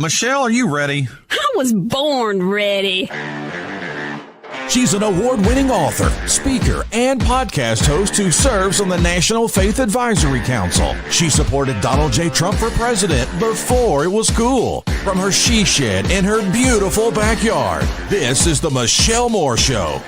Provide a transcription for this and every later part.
Michelle, are you ready? I was born ready. She's an award-winning author, speaker, and podcast host who serves on the National Faith Advisory Council. She supported Donald J. Trump for president before it was cool, from her she shed in her beautiful backyard. This is the Michelle Moore Show.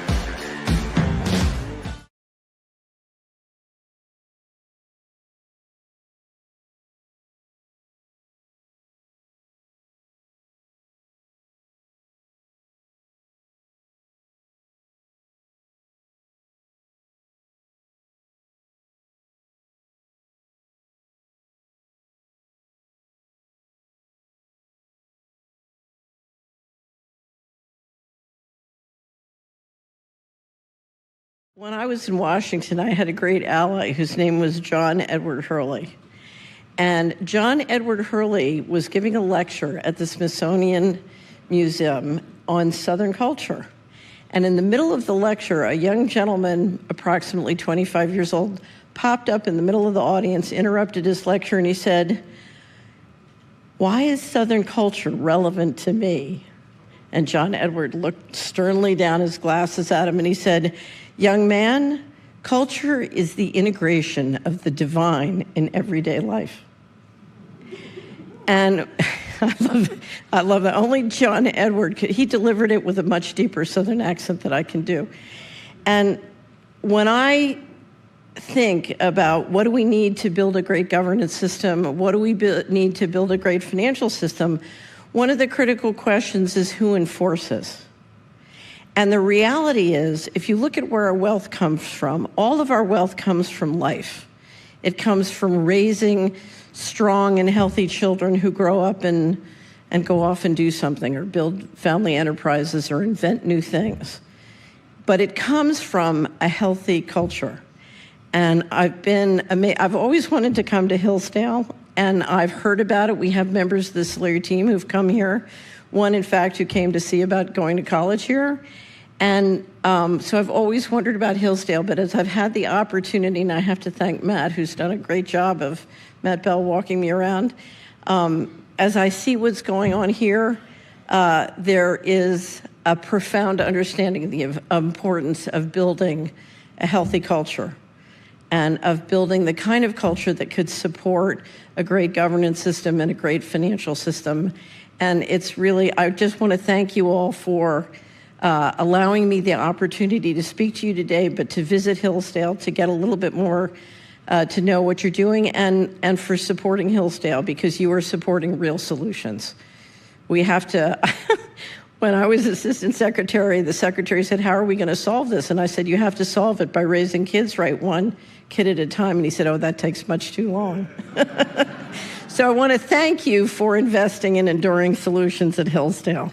When I was in Washington, I had a great ally whose name was John Edward Hurley. And John Edward Hurley was giving a lecture at the Smithsonian Museum on Southern culture. And in the middle of the lecture, a young gentleman, approximately 25 years old, popped up in the middle of the audience, interrupted his lecture, and he said, "Why is Southern culture relevant to me?" And John Edward looked sternly down his glasses at him, and he said, "Young man, culture is the integration of the divine in everyday life." And I love that. Only John Edward, he delivered it with a much deeper Southern accent that I can do. And when I think about what do we need to build a great governance system, what do we need to build a great financial system, one of the critical questions is who enforces. And the reality is, if you look at where our wealth comes from, all of our wealth comes from life. It comes from raising strong and healthy children who grow up and go off and do something or build family enterprises or invent new things. But it comes from a healthy culture. And I've always wanted to come to Hillsdale, and I've heard about it. We have members of the Solari team who've come here. One, in fact, who came to see about going to college here. And so I've always wondered about Hillsdale, but as I've had the opportunity, and I have to thank Matt, who's done a great job of, Matt Bell, walking me around, as I see what's going on here, there is a profound understanding of the importance of building a healthy culture and of building the kind of culture that could support a great governance system and a great financial system. And it's really, I just want to thank you all for allowing me the opportunity to speak to you today, but to visit Hillsdale, to get a little bit more to know what you're doing, and for supporting Hillsdale, because you are supporting real solutions. We have to, when I was assistant secretary, the secretary said, "How are we going to solve this?" And I said, "You have to solve it by raising kids right, one kid at a time." And he said, "Oh, that takes much too long." So I want to thank you for investing in enduring solutions at Hillsdale.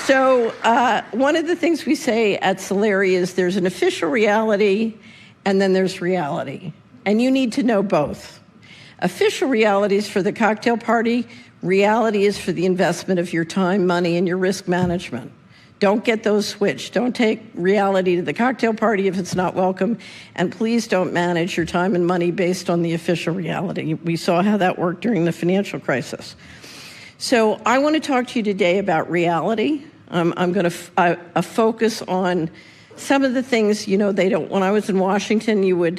So one of the things we say at Solari is there's an official reality and then there's reality. And you need to know both. Official reality is for the cocktail party. Reality is for the investment of your time, money, and your risk management. Don't get those switched. Don't take reality to the cocktail party if it's not welcome. And please don't manage your time and money based on the official reality. We saw how that worked during the financial crisis. So I want to talk to you today about reality. I'm going to focus on some of the things, when I was in Washington,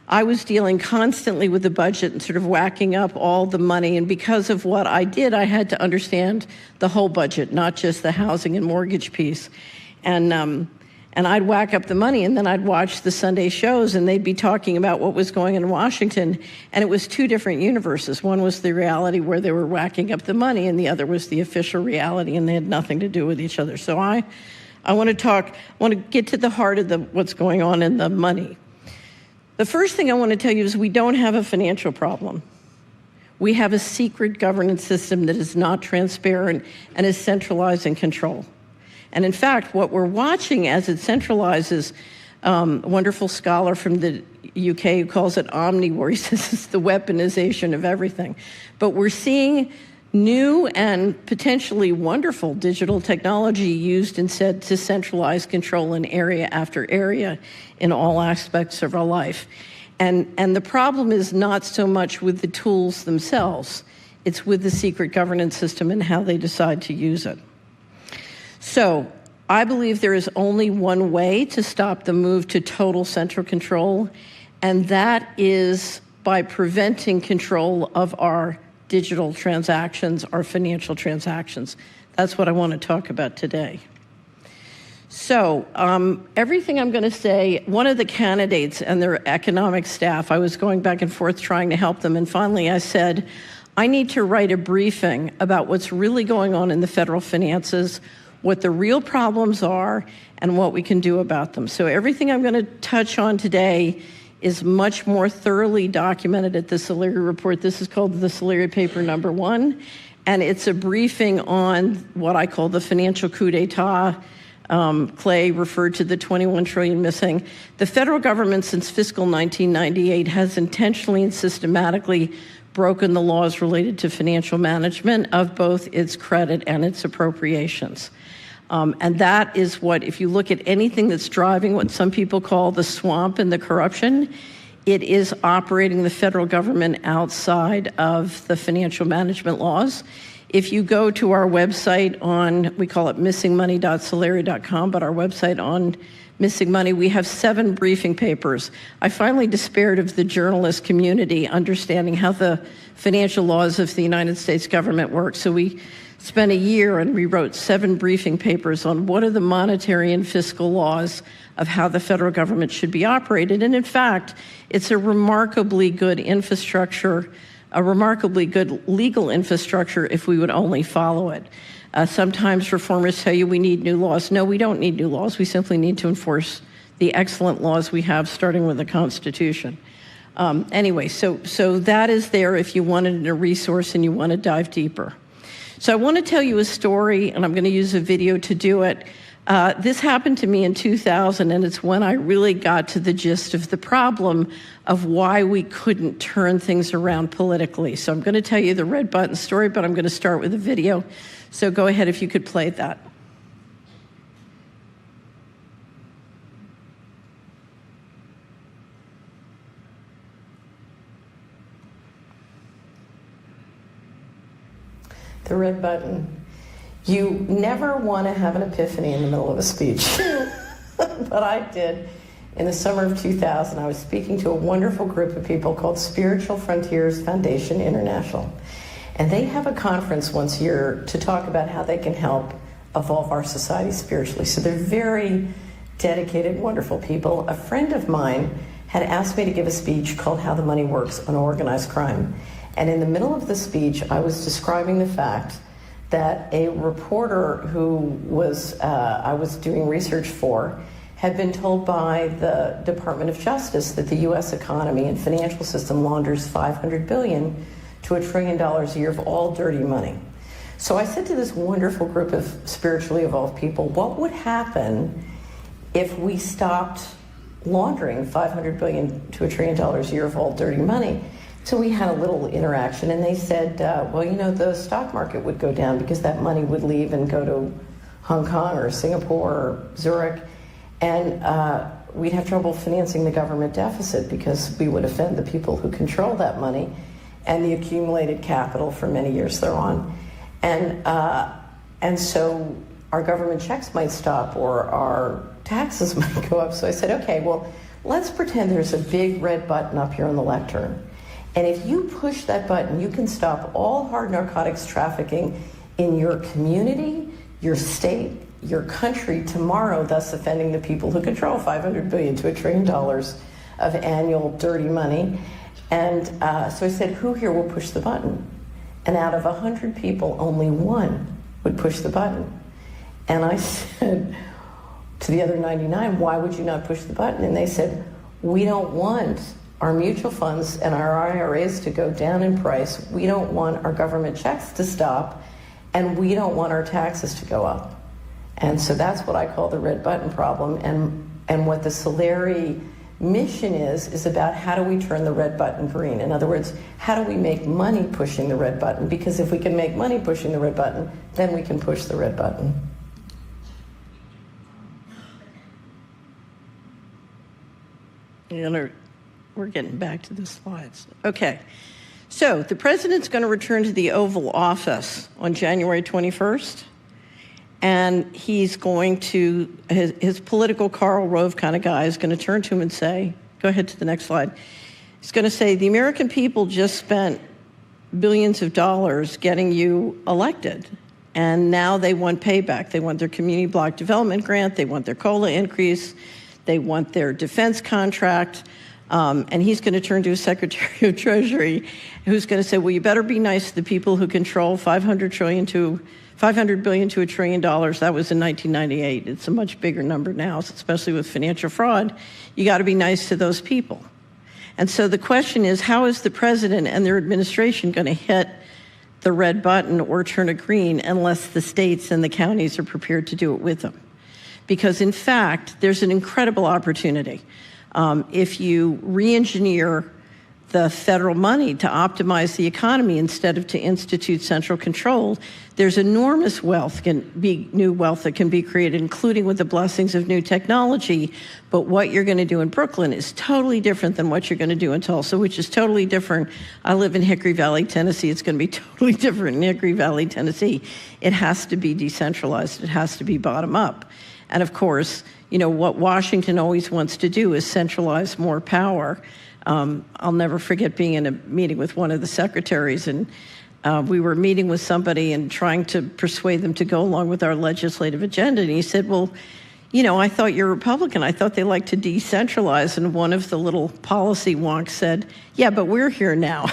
I was dealing constantly with the budget and sort of whacking up all the money. And because of what I did, I had to understand the whole budget, not just the housing and mortgage piece. And I'd whack up the money, and then I'd watch the Sunday shows, and they'd be talking about what was going on in Washington. And it was two different universes. One was the reality where they were whacking up the money, and the other was the official reality, and they had nothing to do with each other. So I want to get to the heart of what's going on in the money. The first thing I want to tell you is we don't have a financial problem. We have a secret governance system that is not transparent and is centralized and controlled. And in fact, what we're watching as it centralizes, a wonderful scholar from the UK who calls it omnivore, he says it's the weaponization of everything. But we're seeing new and potentially wonderful digital technology used instead to centralize control in area after area in all aspects of our life. And the problem is not so much with the tools themselves, it's with the secret governance system and how they decide to use it. So I believe there is only one way to stop the move to total central control, and that is by preventing control of our digital transactions, our financial transactions. That's what I want to talk about today. So everything I'm going to say, one of the candidates and their economic staff, I was going back and forth trying to help them, and finally I said, I need to write a briefing about what's really going on in the federal finances, what the real problems are, and what we can do about them. So everything I'm going to touch on today is much more thoroughly documented at the Solari report. This is called the Solari Paper Number 1, and it's a briefing on what I call the financial coup d'etat. Clay referred to the 21 trillion missing. The federal government since fiscal 1998 has intentionally and systematically broken the laws related to financial management of both its credit and its appropriations. And that is what, if you look at anything that's driving what some people call the swamp and the corruption, it is operating the federal government outside of the financial management laws. If you go to our website on, we call it missingmoney.solari.com, but our website on Missing Money, we have 7 briefing papers. I finally despaired of the journalist community understanding how the financial laws of the United States government work. So we spent a year and we wrote 7 briefing papers on what are the monetary and fiscal laws of how the federal government should be operated. And in fact, it's a remarkably good infrastructure, a remarkably good legal infrastructure if we would only follow it. Sometimes reformers tell you we need new laws. No, we don't need new laws. We simply need to enforce the excellent laws we have, starting with the Constitution. Anyway, so that is there if you wanted a resource and you want to dive deeper. So I want to tell you a story, and I'm going to use a video to do it. This happened to me in 2000, and it's when I really got to the gist of the problem of why we couldn't turn things around politically. So I'm going to tell you the red button story, but I'm going to start with a video. So go ahead if you could play that. The red button. You never want to have an epiphany in the middle of a speech, but I did. In the summer of 2000, I was speaking to a wonderful group of people called Spiritual Frontiers Foundation International. And they have a conference once a year to talk about how they can help evolve our society spiritually. So they're very dedicated, wonderful people. A friend of mine had asked me to give a speech called How the Money Works on Organized Crime. And in the middle of the speech, I was describing the fact that a reporter who was I was doing research for had been told by the Department of Justice that the U.S. economy and financial system launders $500 billion to $1 trillion a year of all dirty money. So I said to this wonderful group of spiritually evolved people, what would happen if we stopped laundering $500 billion to $1 trillion a year of all dirty money? So we had a little interaction, and they said, well, you know, the stock market would go down because that money would leave and go to Hong Kong or Singapore or Zurich, and we'd have trouble financing the government deficit because we would offend the people who control that money and the accumulated capital for many years thereon. And so our government checks might stop or our taxes might go up. So I said, okay, well, let's pretend there's a big red button up here on the lectern. And if you push that button, you can stop all hard narcotics trafficking in your community, your state, your country tomorrow, thus offending the people who control $500 billion to $1 trillion of annual dirty money. And so I said, who here will push the button? And out of 100 people, only 1 would push the button. And I said to the other 99, why would you not push the button? And they said, we don't want our mutual funds and our IRAs to go down in price. We don't want our government checks to stop, and we don't want our taxes to go up. And so that's what I call the red button problem. And what the Solari mission is about how do we turn the red button green? In other words, how do we make money pushing the red button? Because if we can make money pushing the red button, then we can push the red button. we're getting back to the slides. Okay. So the president's going to return to the Oval Office on January 21st. And he's going to, his political Karl Rove kind of guy is going to turn to him and say, go ahead to the next slide. He's going to say, the American people just spent billions of dollars getting you elected. And now they want payback. They want their community block development grant. They want their COLA increase. They want their defense contract. And he's going to turn to his Secretary of Treasury, who's going to say, well, you better be nice to the people who control $500 billion to $1 trillion. That was in 1998. It's a much bigger number now, especially with financial fraud. You got to be nice to those people. And so the question is, how is the president and their administration going to hit the red button or turn it green unless the states and the counties are prepared to do it with them? Because in fact, there's an incredible opportunity. If you re-engineer the federal money to optimize the economy instead of to institute central control, there's enormous new wealth that can be created, including with the blessings of new technology. But what you're going to do in Brooklyn is totally different than what you're going to do in Tulsa, which is totally different. I live in Hickory Valley, Tennessee. It's going to be totally different in Hickory Valley, Tennessee. It has to be decentralized. It has to be bottom up. And of course, you know, what Washington always wants to do is centralize more power. I'll never forget being in a meeting with one of the secretaries, and we were meeting with somebody and trying to persuade them to go along with our legislative agenda. And he said, well, you know, I thought you're Republican. I thought they like to decentralize. And one of the little policy wonks said, yeah, but we're here now.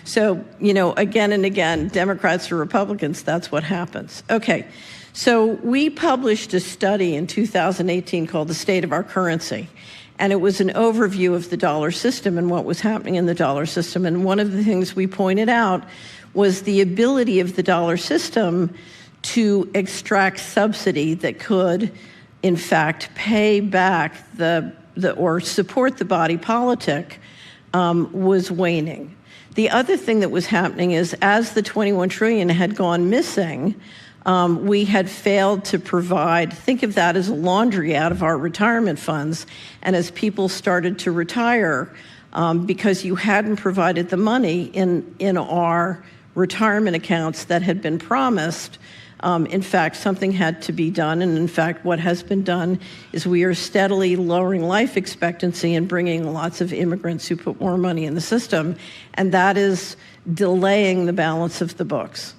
So, you know, again and again, Democrats or Republicans, that's what happens. Okay, so we published a study in 2018 called The State of Our Currency. And it was an overview of the dollar system and what was happening in the dollar system. And one of the things we pointed out was the ability of the dollar system to extract subsidy that could, in fact, pay back or support the body politic was waning. The other thing that was happening is as the $21 trillion had gone missing, we had failed to provide, think of that as a laundry out of our retirement funds. And as people started to retire, because you hadn't provided the money in our retirement accounts that had been promised, in fact, something had to be done. And in fact, what has been done is we are steadily lowering life expectancy and bringing lots of immigrants who put more money in the system. And that is delaying the balance of the books.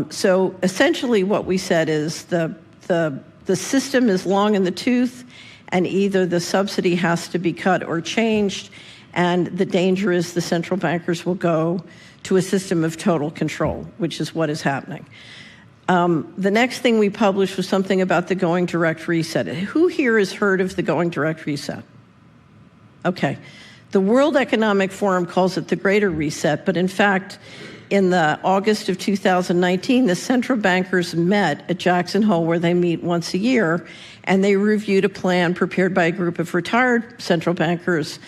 So essentially what we said is the system is long in the tooth, and either the subsidy has to be cut or changed, and the danger is the central bankers will go to a system of total control, which is what is happening. The next thing we published was something about the going direct reset. Who here has heard of the going direct reset? Okay. The World Economic Forum calls it the Greater Reset, but in fact, in the August of 2019, the central bankers met at Jackson Hole, where they meet once a year, and they reviewed a plan prepared by a group of retired central bankers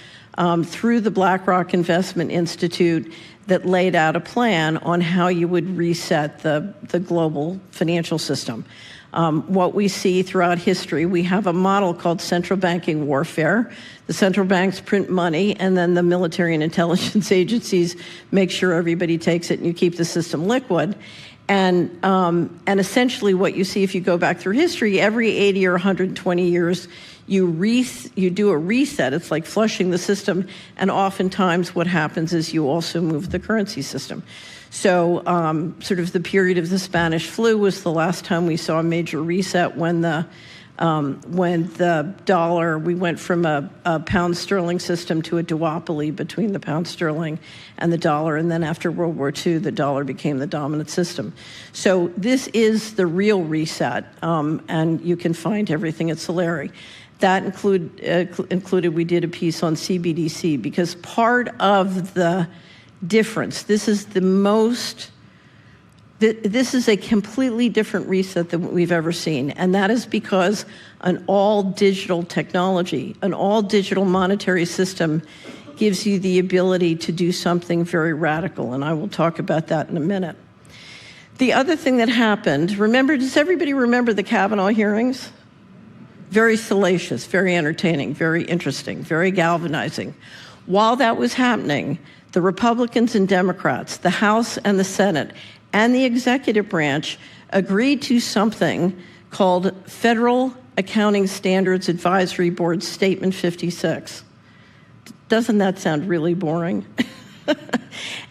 through the BlackRock Investment Institute that laid out a plan on how you would reset the global financial system. What we see throughout history, we have a model called central banking warfare. The central banks print money, and then the military and intelligence agencies make sure everybody takes it and you keep the system liquid. And essentially what you see if you go back through history, every 80 or 120 years, you do a reset. It's like flushing the system, and oftentimes what happens is you also move the currency system. So sort of the period of the Spanish flu was the last time we saw a major reset when the dollar, we went from a pound sterling system to a duopoly between the pound sterling and the dollar. And then after World War II, the dollar became the dominant system. So this is the real reset, and you can find everything at Solari. That included, we did a piece on CBDC, because part of the difference, this is a completely different reset than we've ever seen. And that is because an all-digital technology, an all-digital monetary system gives you the ability to do something very radical. And I will talk about that in a minute. The other thing that happened, does everybody remember the Kavanaugh hearings? very salacious, very entertaining, very interesting, very galvanizing. While that was happening, the Republicans and Democrats, the House and the Senate, and the executive branch agreed to something called Federal Accounting Standards Advisory Board Statement 56. Doesn't that sound really boring?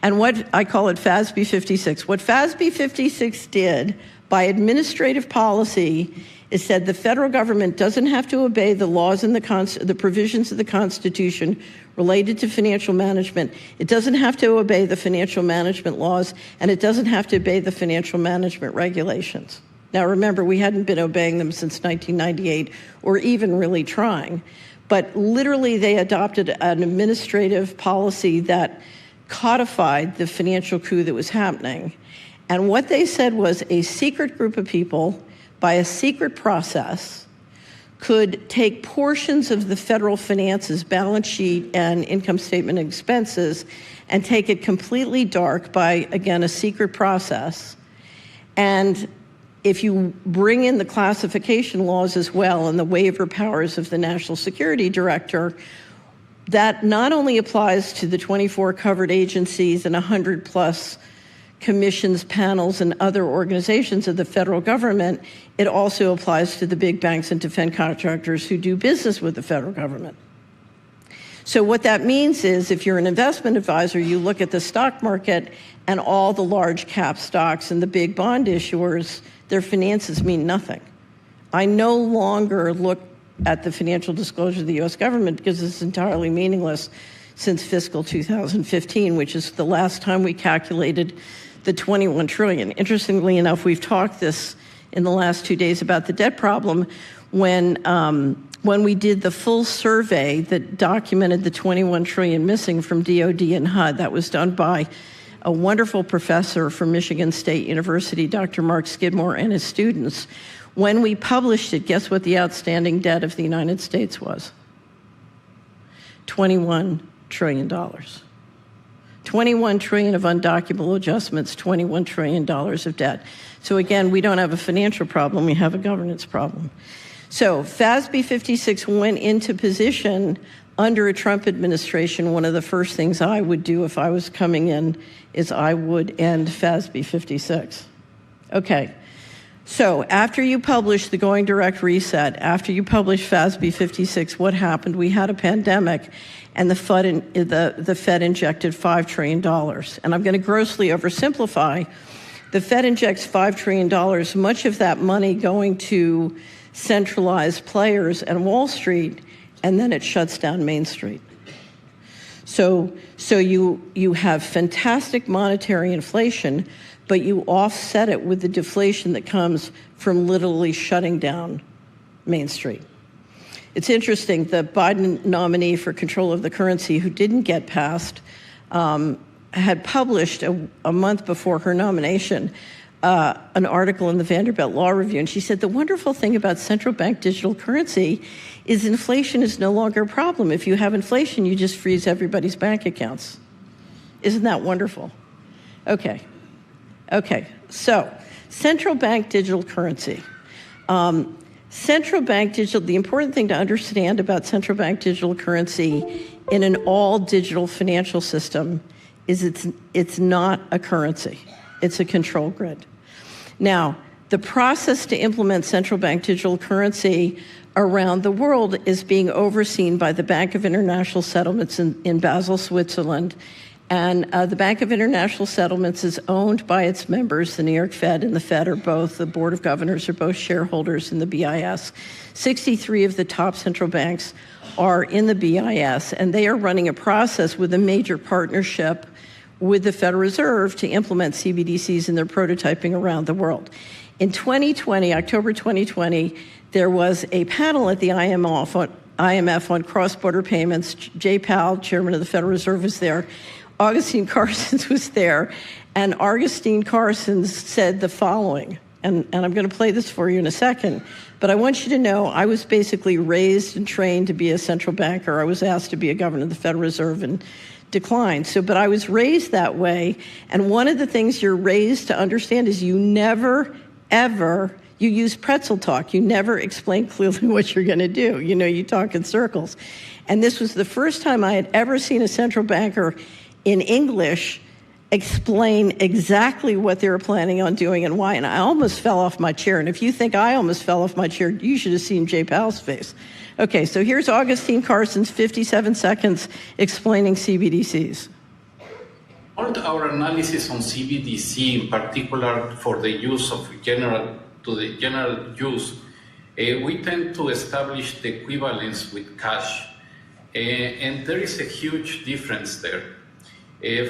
And what I call it FASB 56. What FASB 56 did by administrative policy is said the federal government doesn't have to obey the laws and the provisions of the Constitution related to financial management. It doesn't have to obey the financial management laws, and it doesn't have to obey the financial management regulations. Now, remember, we hadn't been obeying them since 1998, or even really trying. But literally, they adopted an administrative policy that codified the financial coup that was happening. And what they said was a secret group of people, by a secret process, could take portions of the federal finances, balance sheet and income statement expenses, and take it completely dark by, again, a secret process. And if you bring in the classification laws as well and the waiver powers of the National Security Director, that not only applies to the 24 covered agencies and 100 plus commissions, panels, and other organizations of the federal government, it also applies to the big banks and defense contractors who do business with the federal government. So what that means is if you're an investment advisor, you look at the stock market and all the large cap stocks and the big bond issuers, their finances mean nothing. I no longer look at the financial disclosure of the U.S. government because it's entirely meaningless since fiscal 2015, which is the last time we calculated the 21 trillion. Interestingly enough, we've talked this in the last 2 days about the debt problem. When we did the full survey that documented the 21 trillion missing from DOD and HUD, that was done by a wonderful professor from Michigan State University, Dr. Mark Skidmore, and his students. When we published it, guess what the outstanding debt of the United States was? $21 trillion. 21 trillion of undocumentable adjustments, $21 trillion of debt. So again, we don't have a financial problem, we have a governance problem. So FASB 56 went into position under a Trump administration. One of the first things I would do if I was coming in is I would end FASB 56. Okay. So after you publish the Going Direct Reset, after you publish FASB 56, what happened? We had a pandemic, and the Fed injected $5 trillion. And I'm going to grossly oversimplify. The Fed injects $5 trillion, much of that money going to centralized players and Wall Street, and then it shuts down Main Street. So you have fantastic monetary inflation, but you offset it with the deflation that comes from literally shutting down Main Street. It's interesting, the Biden nominee for control of the currency, who didn't get passed, had published a month before her nomination an article in the Vanderbilt Law Review, and she said, the wonderful thing about central bank digital currency is inflation is no longer a problem. If you have inflation, you just freeze everybody's bank accounts. Isn't that wonderful? Okay, so central bank digital currency. Central bank digital, the important thing to understand about central bank digital currency in an all digital financial system is it's not a currency, it's a control grid. Now, the process to implement central bank digital currency around the world is being overseen by the Bank of International Settlements in Basel, Switzerland. And the Bank of International Settlements is owned by its members. The New York Fed and the Fed are both, the Board of Governors are both shareholders in the BIS. 63 of the top central banks are in the BIS, and they are running a process with a major partnership with the Federal Reserve to implement CBDCs, and they're prototyping around the world. In 2020, October 2020, there was a panel at the IMF on cross-border payments. Jay Powell, chairman of the Federal Reserve, was there. Augustine Carstens was there, and Augustine Carstens said the following, and I'm going to play this for you in a second, but I want you to know I was basically raised and trained to be a central banker. I was asked to be a governor of the Federal Reserve and declined. But I was raised that way, and one of the things you're raised to understand is you never, ever You use pretzel talk. You never explain clearly what you're going to do. You talk in circles. And this was the first time I had ever seen a central banker in English explain exactly what they were planning on doing and why. And I almost fell off my chair. And if you think I almost fell off my chair, you should have seen Jay Powell's face. Okay, so here's Augustine Carson's 57 seconds explaining CBDCs. All our analysis on CBDC, in particular for the use of general use, we tend to establish the equivalence with cash. And there is a huge difference there.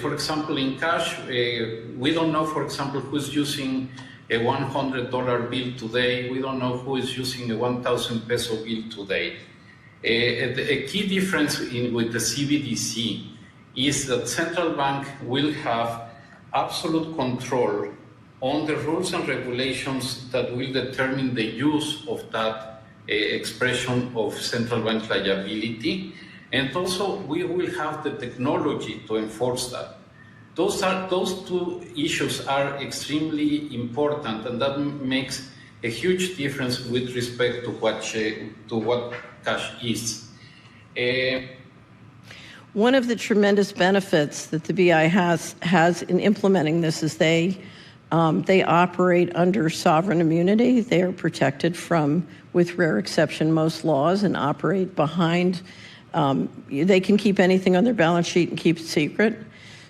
For example, in cash, we don't know, for example, who's using a $100 bill today. We don't know who is using a 1,000 peso bill today. A key difference with the CBDC is that central bank will have absolute control on the rules and regulations that will determine the use of that expression of central bank liability. And also, we will have the technology to enforce that. Those two issues are extremely important, and that makes a huge difference with respect to what cash is. One of the tremendous benefits that the BI has in implementing this is they operate under sovereign immunity. They are protected from, with rare exception, most laws, and operate behind. They can keep anything on their balance sheet and keep it secret.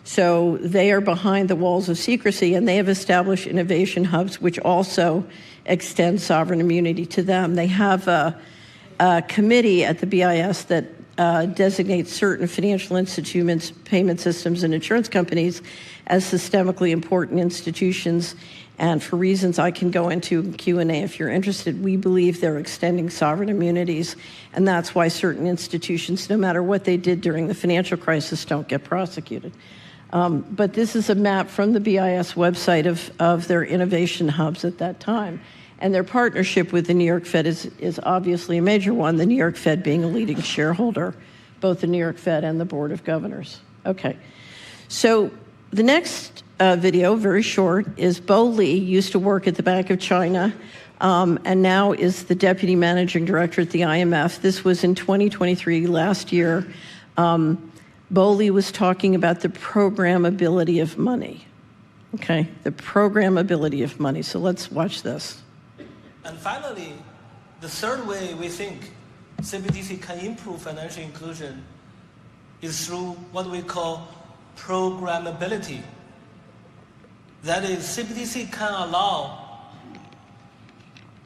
So they are behind the walls of secrecy, and they have established innovation hubs, which also extend sovereign immunity to them. They have a committee at the BIS that designates certain financial institutions, payment systems, and insurance companies as systemically important institutions. And for reasons I can go into in Q&A if you're interested, we believe they're extending sovereign immunities, and that's why certain institutions, no matter what they did during the financial crisis, don't get prosecuted. But this is a map from the BIS website of their innovation hubs at that time. And their partnership with the New York Fed is obviously a major one, the New York Fed being a leading shareholder, both the New York Fed and the Board of Governors. Okay, so the next video, very short, is Bo Li, used to work at the Bank of China, and now is the Deputy Managing Director at the IMF. This was in 2023, last year. Bo Li was talking about the programmability of money. Okay, the programmability of money. So let's watch this. And finally, the third way we think CBDC can improve financial inclusion is through what we call programmability. That is, CBDC can allow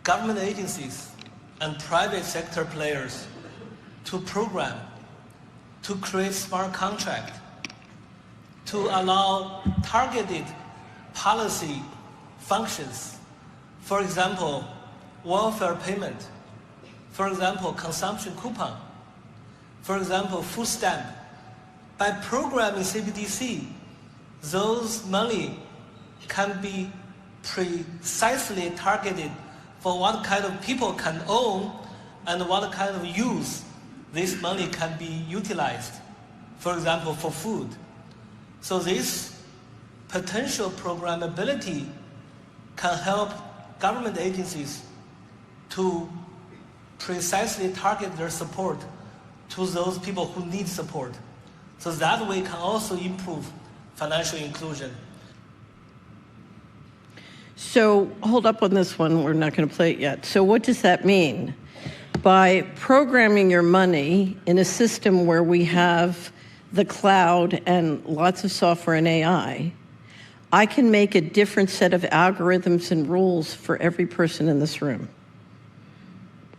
government agencies and private sector players to program, to create smart contract, to allow targeted policy functions. For example, welfare payment. For example, consumption coupon. For example, food stamp. By programming CBDC, those money can be precisely targeted for what kind of people can own and what kind of use this money can be utilized. For example, for food. So this potential programmability can help government agencies to precisely target their support to those people who need support. So that way can also improve financial inclusion. So hold up on this one. We're not going to play it yet. So what does that mean? By programming your money in a system where we have the cloud and lots of software and AI, I can make a different set of algorithms and rules for every person in this room.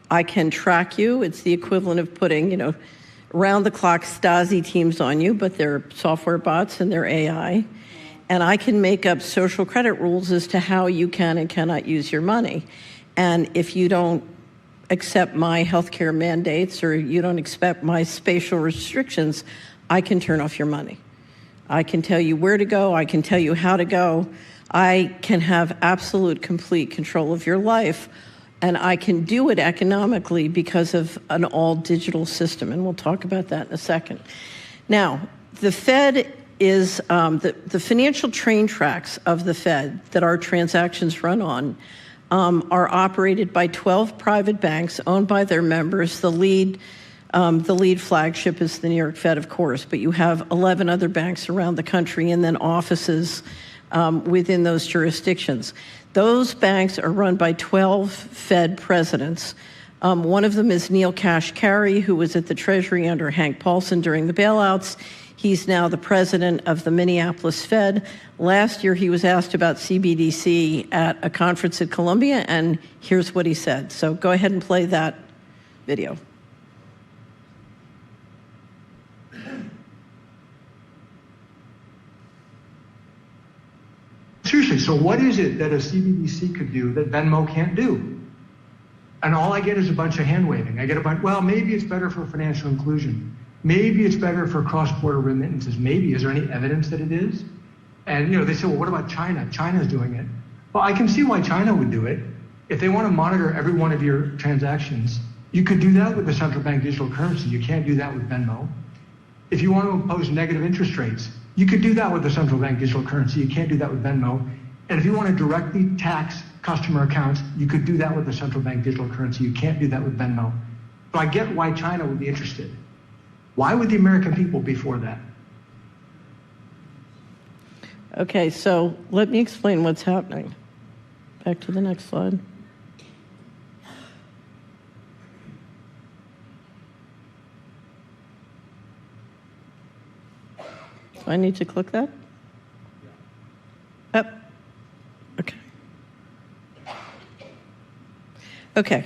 I can track you. It's the equivalent of putting, round-the-clock Stasi teams on you, but they're software bots and they're AI. And I can make up social credit rules as to how you can and cannot use your money. And if you don't accept my healthcare mandates or you don't accept my spatial restrictions, I can turn off your money. I can tell you where to go. I can tell you how to go. I can have absolute, complete control of your life. And I can do it economically because of an all-digital system. And we'll talk about that in a second. Now, the Fed is, the financial train tracks of the Fed that our transactions run on are operated by 12 private banks owned by their members. The lead flagship is the New York Fed, of course, but you have 11 other banks around the country and then offices within those jurisdictions. Those banks are run by 12 Fed presidents. One of them is Neil Kashkari, who was at the Treasury under Hank Paulson during the bailouts. He's now the president of the Minneapolis Fed. Last year, he was asked about CBDC at a conference at Columbia, and here's what he said. So go ahead and play that video. Seriously, so what is it that a CBDC could do that Venmo can't do? And all I get is a bunch of hand waving. I get a bunch, well, maybe it's better for financial inclusion. Maybe it's better for cross-border remittances. Maybe. Is there any evidence that it is? And, they say, well, what about China? China's doing it. Well, I can see why China would do it. If they want to monitor every one of your transactions, you could do that with the central bank digital currency. You can't do that with Venmo. If you want to impose negative interest rates, you could do that with the central bank digital currency. You can't do that with Venmo. And if you want to directly tax customer accounts, you could do that with the central bank digital currency. You can't do that with Venmo. But I get why China would be interested. Why would the American people be for that? Okay, so let me explain what's happening. Back to the next slide. Do I need to click that? Yep. Okay. Okay.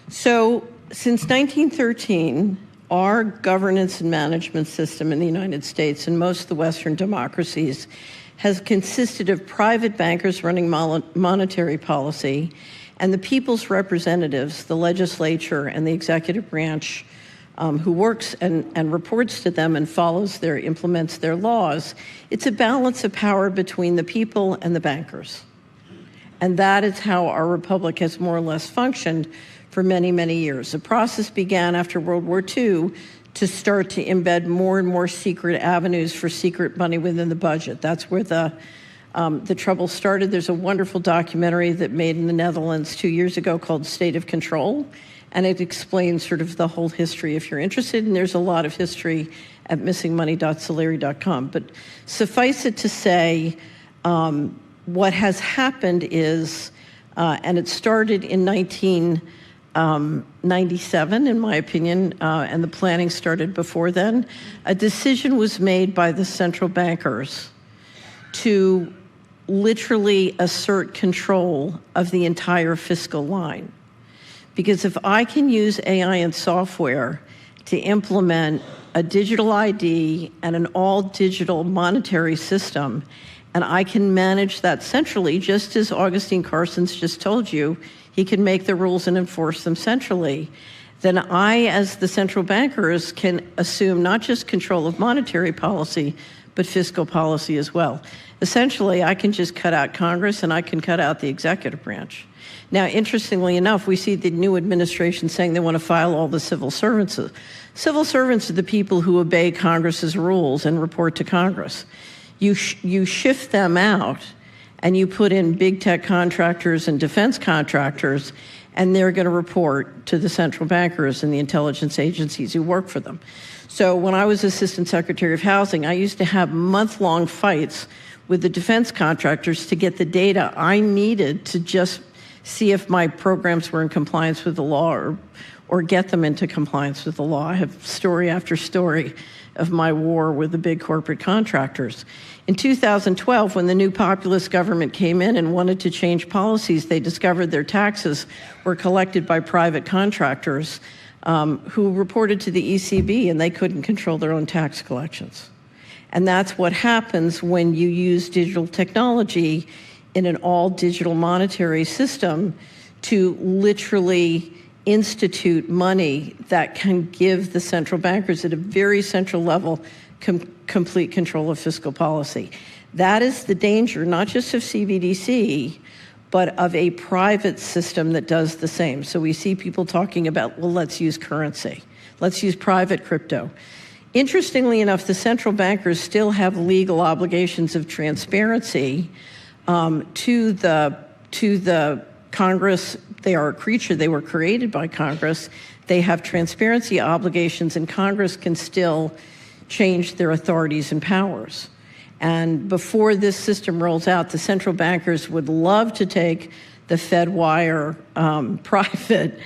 So since 1913, our governance and management system in the United States and most of the Western democracies has consisted of private bankers running monetary policy and the people's representatives, the legislature and the executive branch, who works and reports to them and implements their laws. It's a balance of power between the people and the bankers. And that is how our republic has more or less functioned for many, many years. The process began after World War II to start to embed more and more secret avenues for secret money within the budget. That's where the trouble started. There's a wonderful documentary that made in the Netherlands 2 years ago called State of Control, and it explains sort of the whole history if you're interested, and there's a lot of history at missingmoney.solari.com. But suffice it to say, what has happened is, and it started in 1997, in my opinion, and the planning started before then, a decision was made by the central bankers to literally assert control of the entire fiscal line. Because if I can use AI and software to implement a digital ID and an all-digital monetary system, and I can manage that centrally, just as Augustine Carson's just told you, he can make the rules and enforce them centrally, then I, as the central bankers, can assume not just control of monetary policy, but fiscal policy as well. Essentially, I can just cut out Congress and I can cut out the executive branch. Now, interestingly enough, we see the new administration saying they want to file all the civil servants. Civil servants are the people who obey Congress's rules and report to Congress. You shift them out and you put in big tech contractors and defense contractors, and they're going to report to the central bankers and the intelligence agencies who work for them. So when I was Assistant Secretary of Housing, I used to have month-long fights with the defense contractors to get the data I needed to just see if my programs were in compliance with the law or get them into compliance with the law. I have story after story of my war with the big corporate contractors. In 2012, when the new populist government came in and wanted to change policies, they discovered their taxes were collected by private contractors who reported to the ECB, and they couldn't control their own tax collections. And that's what happens when you use digital technology in an all-digital monetary system to literally institute money that can give the central bankers at a very central level complete control of fiscal policy. That is the danger, not just of CBDC, but of a private system that does the same. So we see people talking about, well, let's use currency. Let's use private crypto. Interestingly enough, the central bankers still have legal obligations of transparency to the Congress, they are a creature, they were created by Congress. They have transparency obligations, and Congress can still change their authorities and powers. And before this system rolls out, the central bankers would love to take the Fed wire private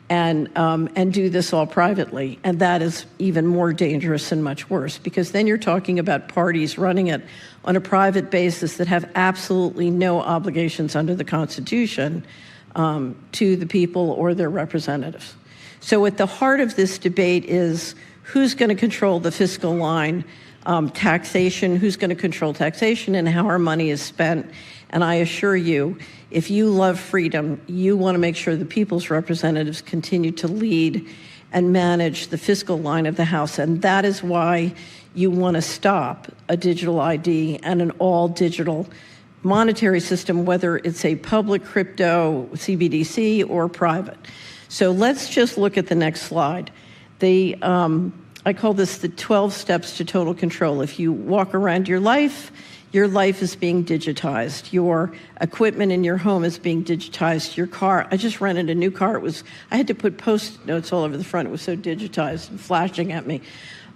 and do this all privately. And that is even more dangerous and much worse, because then you're talking about parties running it on a private basis that have absolutely no obligations under the Constitution to the people or their representatives. So at the heart of this debate is who's going to control the fiscal line, taxation, who's going to control taxation, and how our money is spent. And I assure you, if you love freedom, you want to make sure the people's representatives continue to lead and manage the fiscal line of the House. And that is why you want to stop a digital ID and an all-digital monetary system, whether it's a public crypto, CBDC, or private. So let's just look at the next slide. I call this the 12 steps to total control. If you walk around your life is being digitized. Your equipment in your home is being digitized. Your car, I just rented a new car. I had to put Post-it notes all over the front. It was so digitized and flashing at me.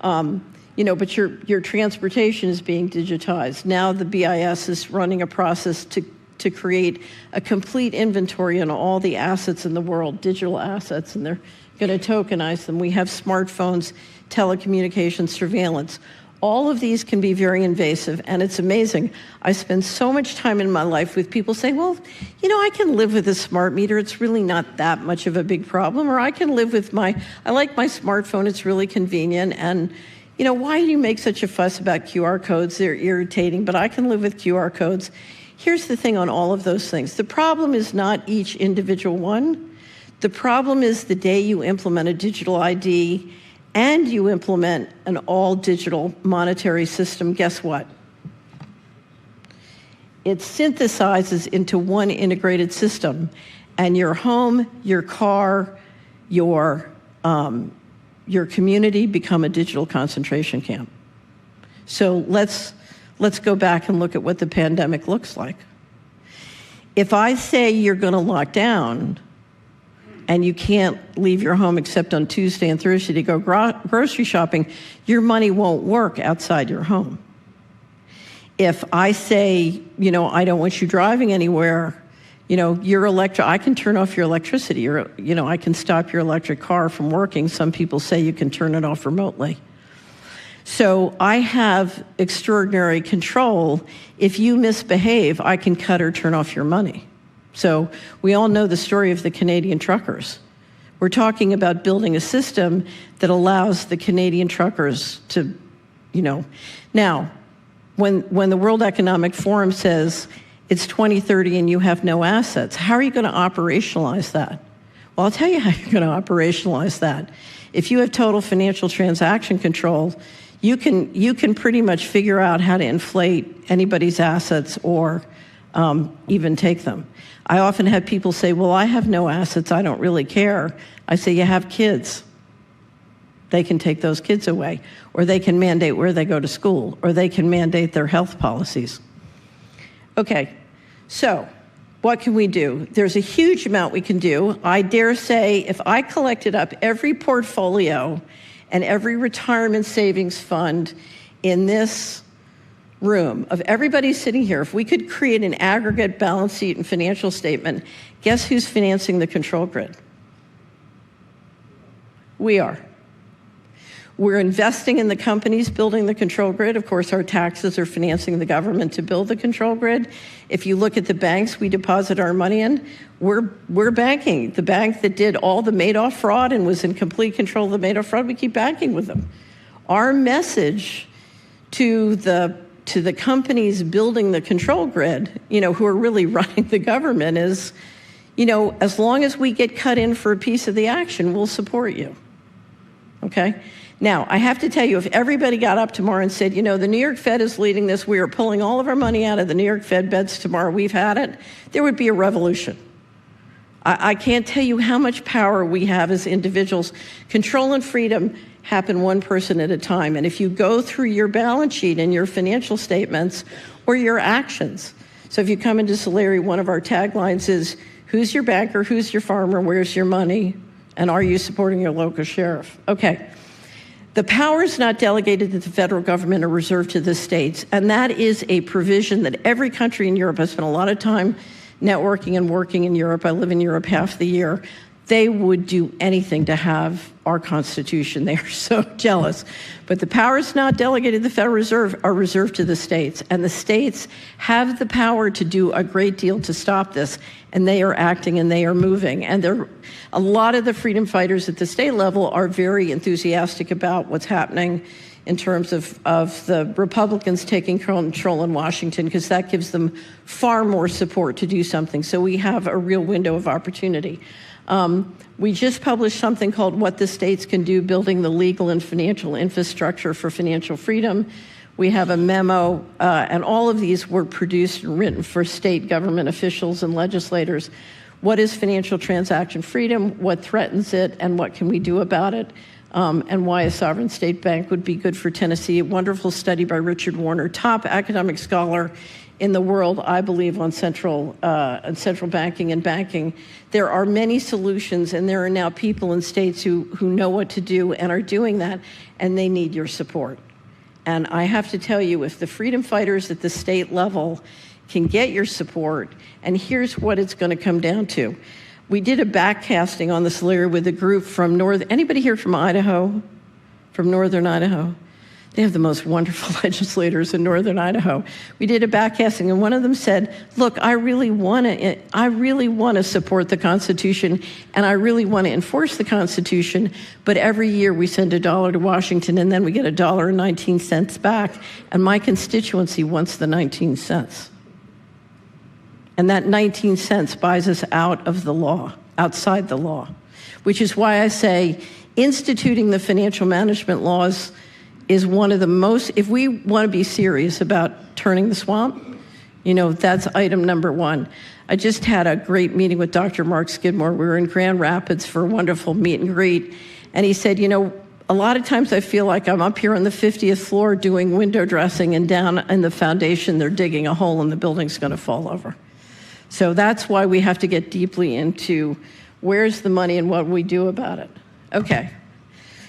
But your transportation is being digitized. Now the BIS is running a process to create a complete inventory on all the assets in the world, digital assets, and they're going to tokenize them. We have smartphones, telecommunications, surveillance. All of these can be very invasive, and it's amazing. I spend so much time in my life with people saying, well, I can live with a smart meter. It's really not that much of a big problem. Or I can live with I like my smartphone. It's really convenient. And, why do you make such a fuss about QR codes? They're irritating, but I can live with QR codes. Here's the thing on all of those things. The problem is not each individual one. The problem is the day you implement a digital ID and you implement an all-digital monetary system, guess what? It synthesizes into one integrated system, and your home, your car, your community become a digital concentration camp. So let's go back and look at what the pandemic looks like. If I say you're going to lock down, and you can't leave your home except on Tuesday and Thursday to go grocery shopping, your money won't work outside your home. If I say, I don't want you driving anywhere, I can turn off your electricity, or, I can stop your electric car from working. Some people say you can turn it off remotely. So I have extraordinary control. If you misbehave, I can cut or turn off your money. So we all know the story of the Canadian truckers. We're talking about building a system that allows the Canadian truckers to, Now, when the World Economic Forum says it's 2030 and you have no assets, how are you going to operationalize that? Well, I'll tell you how you're going to operationalize that. If you have total financial transaction control, you can pretty much figure out how to inflate anybody's assets or even take them. I often have people say, well, I have no assets, I don't really care. I say, you have kids. They can take those kids away, or they can mandate where they go to school, or they can mandate their health policies. Okay, so what can we do? There's a huge amount we can do. I dare say if I collected up every portfolio and every retirement savings fund in this room, of everybody sitting here, if we could create an aggregate balance sheet and financial statement, guess who's financing the control grid? We are. We're investing in the companies building the control grid. Of course, our taxes are financing the government to build the control grid. If you look at the banks we deposit our money in, we're banking. The bank that did all the Madoff fraud and was in complete control of the Madoff fraud, we keep banking with them. Our message to the companies building the control grid, who are really running the government is, as long as we get cut in for a piece of the action, we'll support you. Okay? Now, I have to tell you, if everybody got up tomorrow and said, the New York Fed is leading this, we are pulling all of our money out of the New York Fed beds tomorrow, we've had it, there would be a revolution. I can't tell you how much power we have as individuals. Control and freedom happen one person at a time. And if you go through your balance sheet and your financial statements or your actions, so if you come into Solari, one of our taglines is, Who's your banker? Who's your farmer? Where's your money? And are you supporting your local sheriff? Okay. The powers not delegated to the federal government are reserved to the states, and that is a provision that every country in Europe, I spent a lot of time networking and working in Europe. I live in Europe half the year. They would do anything to have our Constitution. They are so jealous. But the powers not delegated to the Federal Reserve are reserved to the states, and the states have the power to do a great deal to stop this, and they are acting and they are moving. And a lot of the freedom fighters at the state level are very enthusiastic about what's happening in terms of the Republicans taking control in Washington, because that gives them far more support to do something. So we have a real window of opportunity. We just published something called What the States Can Do, Building the Legal and Financial Infrastructure for Financial Freedom. We have a memo, and all of these were produced and written for state government officials and legislators. What is financial transaction freedom? What threatens it? And what can we do about it? And why a sovereign state bank would be good for Tennessee. A wonderful study by Richard Warner, top academic scholar in the world, I believe, on central banking and banking. There are many solutions, and there are now people in states who know what to do and are doing that, and they need your support. And I have to tell you, if the freedom fighters at the state level can get your support, and here's what it's going to come down to. We did a backcasting on this layer with a group from anybody here from Idaho? From northern Idaho? They have the most wonderful legislators in northern Idaho. We did a backcasting, and one of them said, look, I really want to support the Constitution, and I really want to enforce the Constitution, but every year we send $1 to Washington, and then we get $1.19 back, and my constituency wants the 19 cents. And that 19 cents buys us out of the law, outside the law, which is why I say instituting the financial management laws is one of the most, if we want to be serious about turning the swamp, that's item number one. I just had a great meeting with Dr. Mark Skidmore. We were in Grand Rapids for a wonderful meet and greet. And he said, a lot of times I feel like I'm up here on the 50th floor doing window dressing, and down in the foundation, they're digging a hole and the building's going to fall over. So that's why we have to get deeply into where's the money and what we do about it. Okay.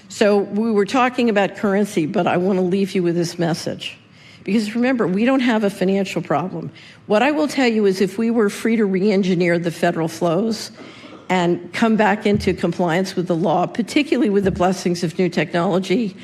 So we were talking about currency, but I want to leave you with this message. Because remember, we don't have a financial problem. What I will tell you is if we were free to re-engineer the federal flows and come back into compliance with the law, particularly with the blessings of new technology,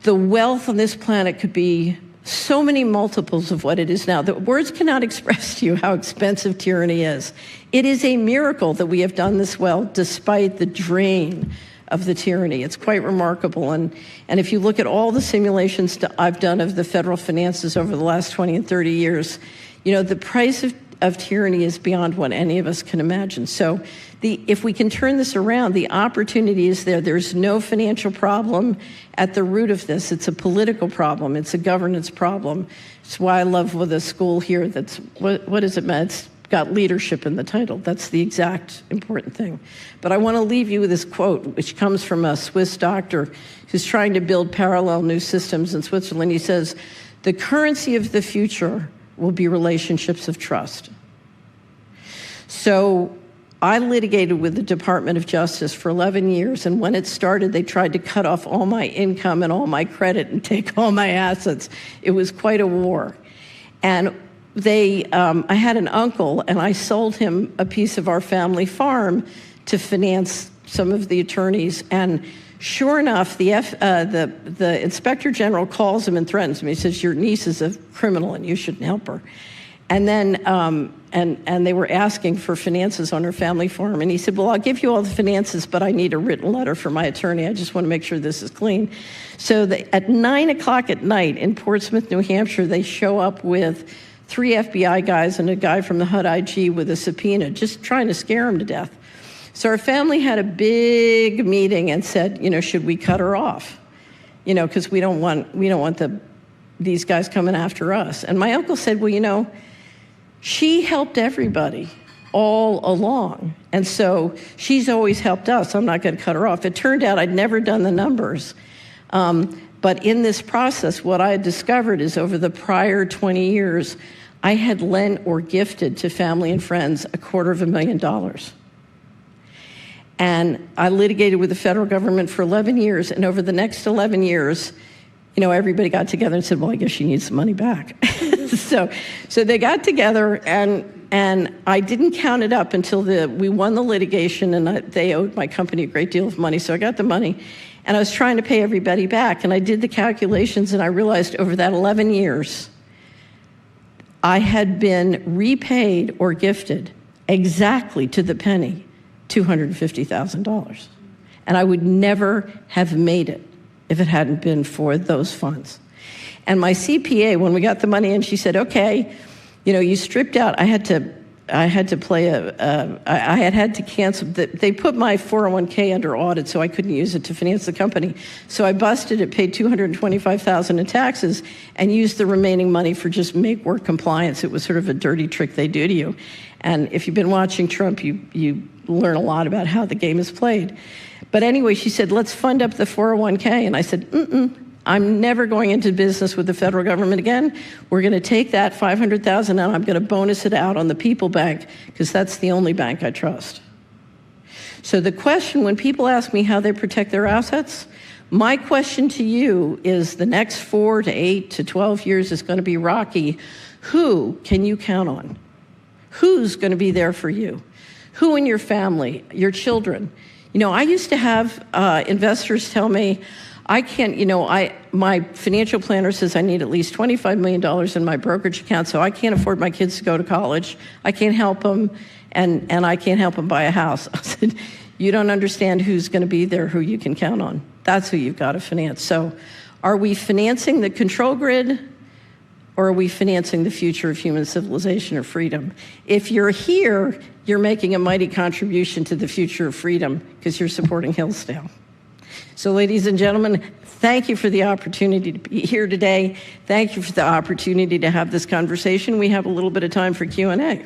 the wealth on this planet could be so many multiples of what it is now. The words cannot express to you how expensive tyranny is. It is a miracle that we have done this well despite the drain of the tyranny. It's quite remarkable. And if you look at all the simulations I've done of the federal finances over the last 20 and 30 years, the price of tyranny is beyond what any of us can imagine. So if we can turn this around, the opportunity is there. There's no financial problem at the root of this. It's a political problem. It's a governance problem. It's why I love with a school here that's, what is it, Matt? It's got leadership in the title. That's the exact important thing. But I want to leave you with this quote, which comes from a Swiss doctor who's trying to build parallel new systems in Switzerland. He says, the currency of the future will be relationships of trust. So I litigated with the Department of Justice for 11 years, and when it started, they tried to cut off all my income and all my credit and take all my assets. It was quite a war. And I had an uncle, and I sold him a piece of our family farm to finance some of the attorneys. And sure enough, the inspector general calls him and threatens me. He says, your niece is a criminal and you shouldn't help her. And then, and they were asking for finances on her family farm. And he said, well, I'll give you all the finances, but I need a written letter from my attorney. I just want to make sure this is clean. So at 9 o'clock at night in Portsmouth, New Hampshire, they show up with 3 FBI guys and a guy from the HUD IG with a subpoena, just trying to scare him to death. So our family had a big meeting and said, should we cut her off? Because we don't want these guys coming after us. And my uncle said, well, she helped everybody all along. And so she's always helped us. I'm not going to cut her off. It turned out I'd never done the numbers. But in this process, what I had discovered is over the prior 20 years, I had lent or gifted to family and friends $250,000. And I litigated with the federal government for 11 years, and over the next 11 years, everybody got together and said, well, I guess she needs some money back. So they got together, and I didn't count it up until we won the litigation, and they owed my company a great deal of money, so I got the money, and I was trying to pay everybody back, and I did the calculations, and I realized over that 11 years, I had been repaid or gifted exactly to the penny $250,000. And I would never have made it if it hadn't been for those funds. And my CPA, when we got the money in, she said, okay, you stripped out. I had to cancel. They put my 401k under audit, so I couldn't use it to finance the company. So I busted it, paid $225,000 in taxes, and used the remaining money for just make work compliance. It was sort of a dirty trick they do to you. And if you've been watching Trump, you learn a lot about how the game is played. But anyway, she said, let's fund up the 401k. And I said, I'm never going into business with the federal government again. We're going to take that $500,000 and I'm going to bonus it out on the People Bank because that's the only bank I trust. So the question, when people ask me how they protect their assets, my question to you is the next 4 to 8 to 12 years is going to be rocky. Who can you count on? Who's going to be there for you? Who in your family, your children? I used to have investors tell me, I can't, my financial planner says I need at least $25 million in my brokerage account, so I can't afford my kids to go to college. I can't help them, and I can't help them buy a house. I said, you don't understand who's going to be there, who you can count on. That's who you've got to finance. So are we financing the control grid, or are we financing the future of human civilization or freedom? If you're here, you're making a mighty contribution to the future of freedom because you're supporting Hillsdale. So ladies and gentlemen, thank you for the opportunity to be here today. Thank you for the opportunity to have this conversation. We have a little bit of time for Q&A.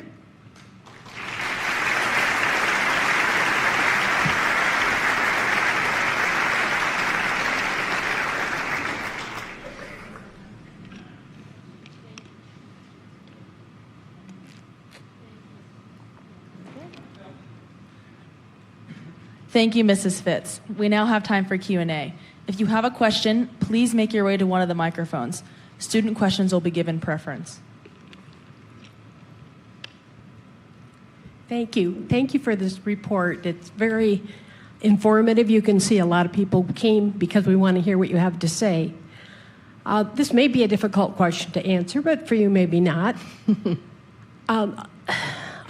Thank you, Mrs. Fitz. We now have time for Q&A. If you have a question, please make your way to one of the microphones. Student questions will be given preference. Thank you. Thank you for this report. It's very informative. You can see a lot of people came because we want to hear what you have to say. This may be a difficult question to answer, but for you, maybe not. A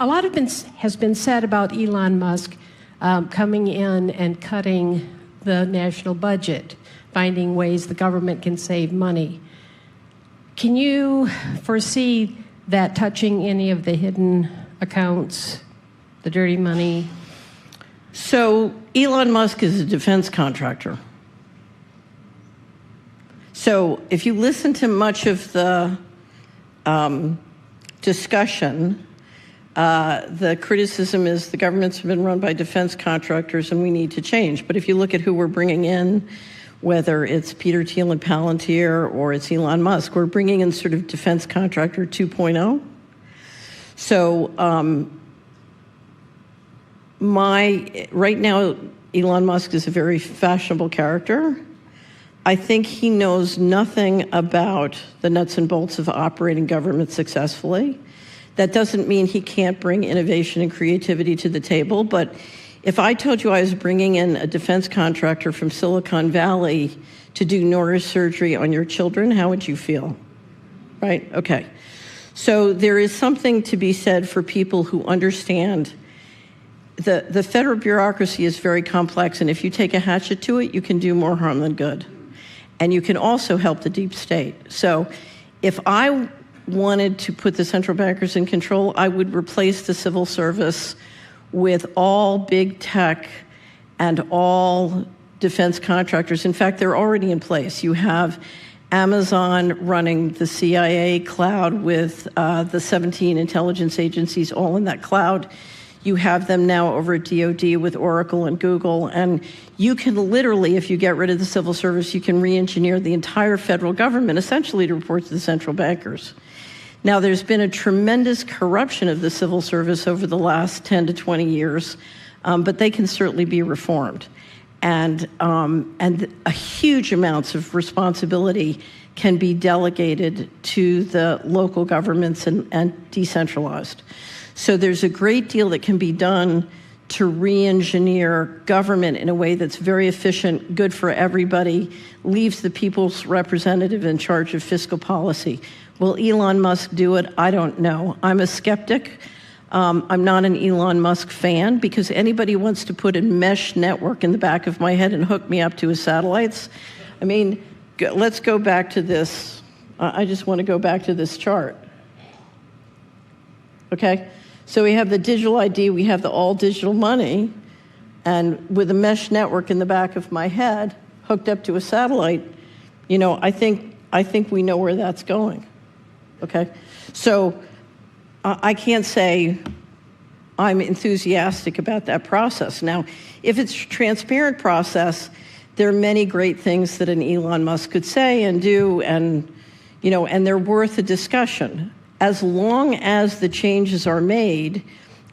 lot has been said about Elon Musk coming in and cutting the national budget, finding ways the government can save money. Can you foresee that touching any of the hidden accounts, the dirty money? So Elon Musk is a defense contractor. So if you listen to much of the discussion, the criticism is the government's been run by defense contractors and we need to change. But if you look at who we're bringing in, whether it's Peter Thiel and Palantir or it's Elon Musk, we're bringing in sort of defense contractor 2.0. So right now, Elon Musk is a very fashionable character. I think he knows nothing about the nuts and bolts of operating government successfully. That doesn't mean he can't bring innovation and creativity to the table, but if I told you I was bringing in a defense contractor from Silicon Valley to do neurosurgery on your children, how would you feel? Right? Okay. So there is something to be said for people who understand the federal bureaucracy is very complex, and if you take a hatchet to it, you can do more harm than good. And you can also help the deep state. So if I wanted to put the central bankers in control, I would replace the civil service with all big tech and all defense contractors. In fact, they're already in place. You have Amazon running the CIA cloud with the 17 intelligence agencies all in that cloud. You have them now over at DoD with Oracle and Google. And you can literally, if you get rid of the civil service, you can re-engineer the entire federal government essentially to report to the central bankers. Now, there's been a tremendous corruption of the civil service over the last 10 to 20 years, but they can certainly be reformed. And a huge amounts of responsibility can be delegated to the local governments and decentralized. So there's a great deal that can be done to re-engineer government in a way that's very efficient, good for everybody, leaves the people's representative in charge of fiscal policy. Will Elon Musk do it? I don't know. I'm a skeptic. I'm not an Elon Musk fan, because anybody who wants to put a mesh network in the back of my head and hook me up to his satellites, I mean, let's go back to this. I just want to go back to this chart. Okay? So we have the digital ID, we have the all digital money, and with a mesh network in the back of my head, hooked up to a satellite, I think we know where that's going. Okay? So I can't say I'm enthusiastic about that process. Now, if it's a transparent process, there are many great things that an Elon Musk could say and do, and they're worth a discussion, as long as the changes are made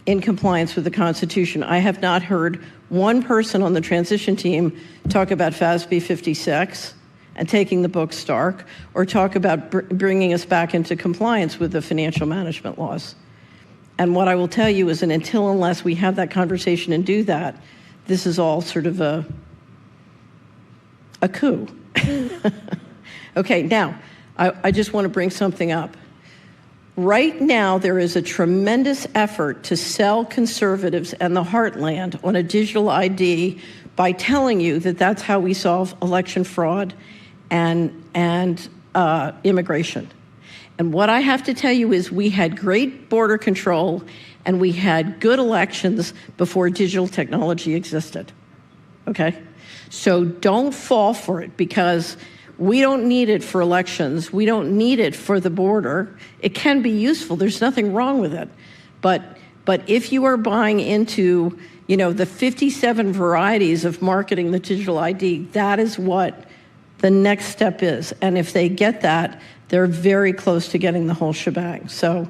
in compliance with the Constitution. I have not heard one person on the transition team talk about FASB 56 and taking the books dark, or talk about bringing us back into compliance with the financial management laws. And what I will tell you is that unless we have that conversation and do that, this is all sort of a coup. Okay, now, I just want to bring something up. Right now, there is a tremendous effort to sell conservatives and the heartland on a digital ID by telling you that that's how we solve election fraud and immigration. And what I have to tell you is we had great border control and we had good elections before digital technology existed. Okay? So don't fall for it, because we don't need it for elections. We don't need it for the border. It can be useful. There's nothing wrong with it. But if you are buying into, the 57 varieties of marketing the digital ID, that is what the next step is. And if they get that, they're very close to getting the whole shebang. So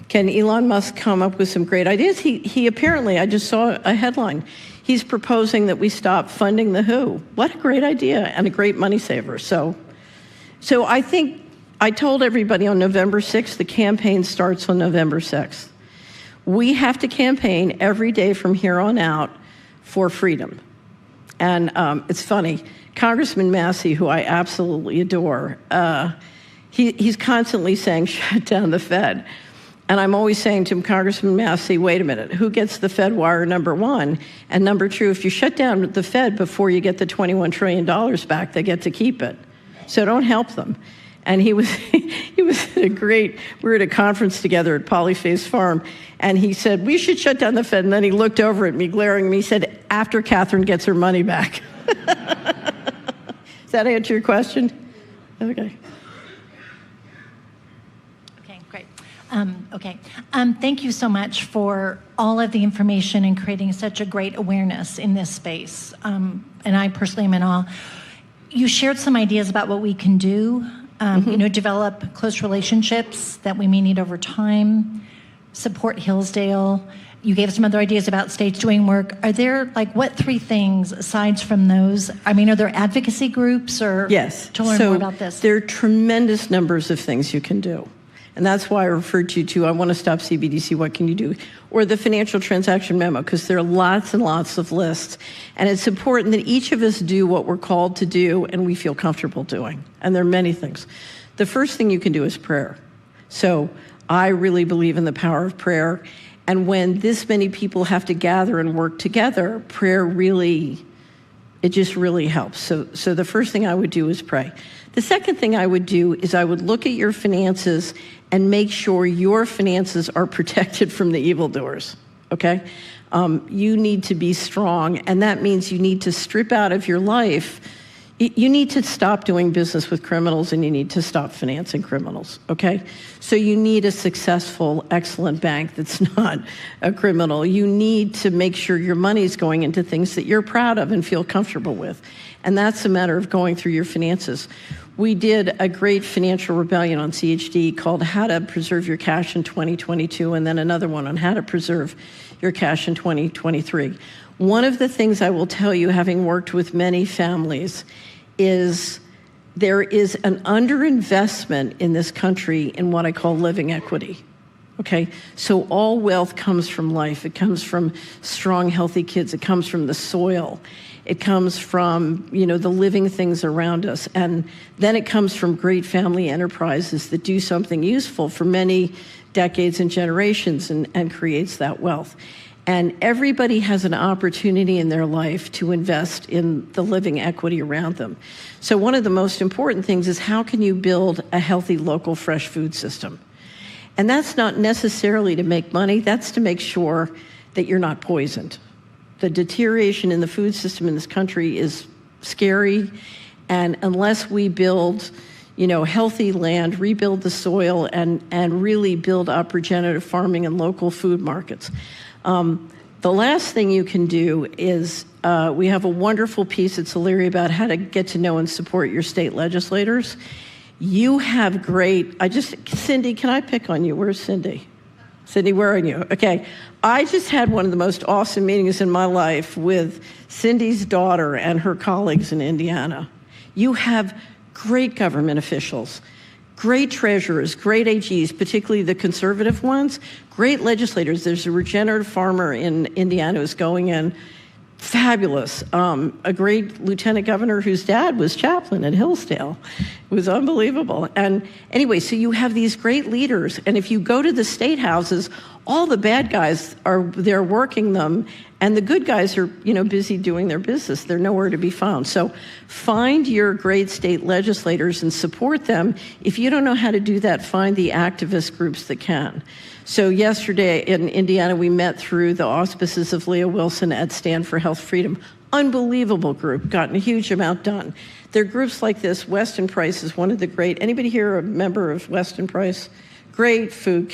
can Elon Musk come up with some great ideas? He apparently, I just saw a headline, he's proposing that we stop funding the WHO. What a great idea, and a great money saver. So I think I told everybody on November 6th, the campaign starts on November 6th. We have to campaign every day from here on out for freedom. And it's funny, Congressman Massey, who I absolutely adore, he's constantly saying, shut down the Fed. And I'm always saying to him, Congressman Massey, wait a minute, who gets the Fed wire, number one? And number two, if you shut down the Fed before you get the $21 trillion back, they get to keep it. So don't help them. And he was we were at a conference together at Polyface Farm, and he said, we should shut down the Fed. And then he looked over at me, glaring at me, he said, after Catherine gets her money back. Does that answer your question? Okay. Thank you so much for all of the information and creating such a great awareness in this space. And I personally am in awe. You shared some ideas about what we can do, develop close relationships that we may need over time, support Hillsdale. You gave some other ideas about states doing work. Are there, what 3 things, aside from those? I mean, are there advocacy groups or yes. To learn more about this? There are tremendous numbers of things you can do. And that's why I referred you to, I want to stop CBDC, what can you do? Or the financial transaction memo, because there are lots and lots of lists. And it's important that each of us do what we're called to do and we feel comfortable doing. And there are many things. The first thing you can do is prayer. So I really believe in the power of prayer. And when this many people have to gather and work together, prayer really, it just really helps. So the first thing I would do is pray. The second thing I would do is I would look at your finances and make sure your finances are protected from the evildoers, okay? You need to be strong, and that means you need to strip out of your life. You need to stop doing business with criminals, and you need to stop financing criminals, okay? So you need a successful, excellent bank that's not a criminal. You need to make sure your money's going into things that you're proud of and feel comfortable with. And that's a matter of going through your finances. we did a great financial rebellion on CHD called How to Preserve Your Cash in 2022, and then another one on how to preserve your cash in 2023. One of the things I will tell you, having worked with many families, is there is an underinvestment in this country in what I call living equity. Okay, so all wealth comes from life. It comes from strong, healthy kids. It comes from the soil. It comes from, the living things around us. And then it comes from great family enterprises that do something useful for many decades and generations and creates that wealth. And everybody has an opportunity in their life to invest in the living equity around them. So one of the most important things is how can you build a healthy local fresh food system? And that's not necessarily to make money, that's to make sure that you're not poisoned. The deterioration in the food system in this country is scary, and unless we build, healthy land, rebuild the soil, and really build up regenerative farming and local food markets. The last thing you can do is, we have a wonderful piece at Solari about how to get to know and support your state legislators. You have Cindy, can I pick on you? Where's Cindy? Cindy, where are you? Okay. I just had one of the most awesome meetings in my life with Cindy's daughter and her colleagues in Indiana. You have great government officials, great treasurers, great AGs, particularly the conservative ones, great legislators. There's a regenerative farmer in Indiana who's going in. Fabulous. A great lieutenant governor whose dad was chaplain at Hillsdale. It was unbelievable. And anyway, so you have these great leaders, and if you go to the state houses, all the bad guys are there working them, and the good guys are, busy doing their business. They're nowhere to be found. So find your great state legislators and support them. If you don't know how to do that, find the activist groups that can. So yesterday in Indiana, we met through the auspices of Leah Wilson at Stand for Health Freedom. Unbelievable group, gotten a huge amount done. There are groups like this. Weston Price is one of the great, anybody here a member of Weston Price? Great food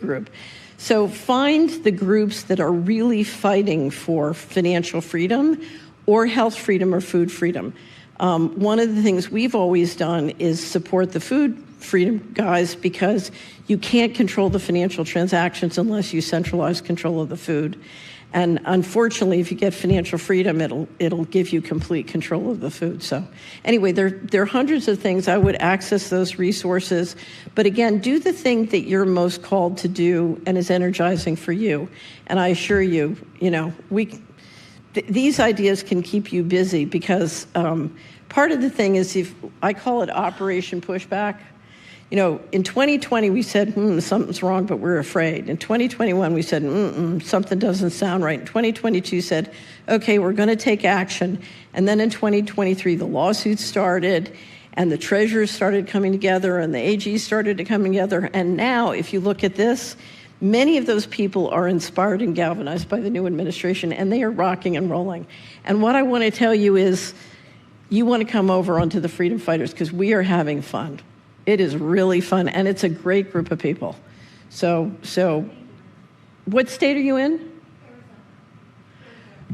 group. So find the groups that are really fighting for financial freedom or health freedom or food freedom. One of the things we've always done is support the food freedom guys because you can't control the financial transactions unless you centralize control of the food. And unfortunately, if you get financial freedom, it'll give you complete control of the food. So anyway, there are hundreds of things. I would access those resources. But again, do the thing that you're most called to do and is energizing for you. And I assure you, these ideas can keep you busy because part of the thing is, if I call it Operation Pushback. In 2020, we said, something's wrong, but we're afraid. In 2021, we said, something doesn't sound right. In 2022 said, okay, we're going to take action. And then in 2023, the lawsuits started, and the treasurers started coming together, and the AGs started to come together. And now, if you look at this, many of those people are inspired and galvanized by the new administration, and they are rocking and rolling. And what I want to tell you is, you want to come over onto the Freedom Fighters, because we are having fun. It is really fun, and it's a great group of people. So what state are you in?